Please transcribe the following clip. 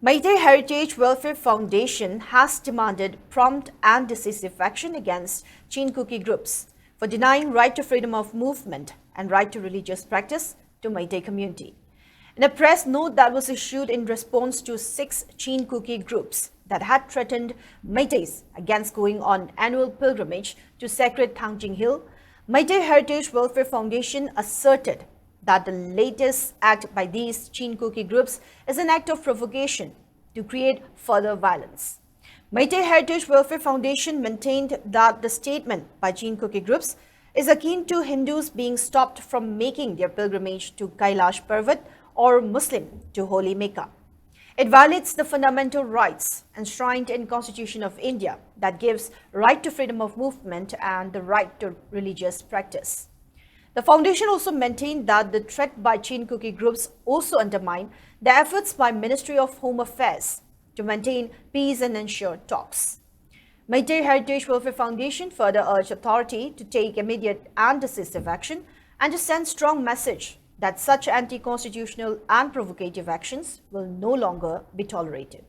Meitei Heritage Welfare Foundation has demanded prompt and decisive action against Chin Kuki groups for denying right to freedom of movement and right to religious practice to Meitei community. In a press note that was issued in response to 6 Chin Kuki groups that had threatened Meiteis against going on annual pilgrimage to sacred Thangjing Hill, Meitei Heritage Welfare Foundation asserted that the latest act by these Chin Kuki groups is an act of provocation to create further violence. Meitei Heritage Welfare Foundation maintained that the statement by Chin Kuki groups is akin to Hindus being stopped from making their pilgrimage to Kailash Parvat or Muslim to Holy Mecca. It violates the fundamental rights enshrined in Constitution of India that gives right to freedom of movement and the right to religious practice. The foundation also maintained that the threat by Chin Kuki groups also undermined the efforts by Ministry of Home Affairs to maintain peace and ensure talks. Meitei Heritage Welfare Foundation further urged authority to take immediate and decisive action and to send strong message that such anti-constitutional and provocative actions will no longer be tolerated.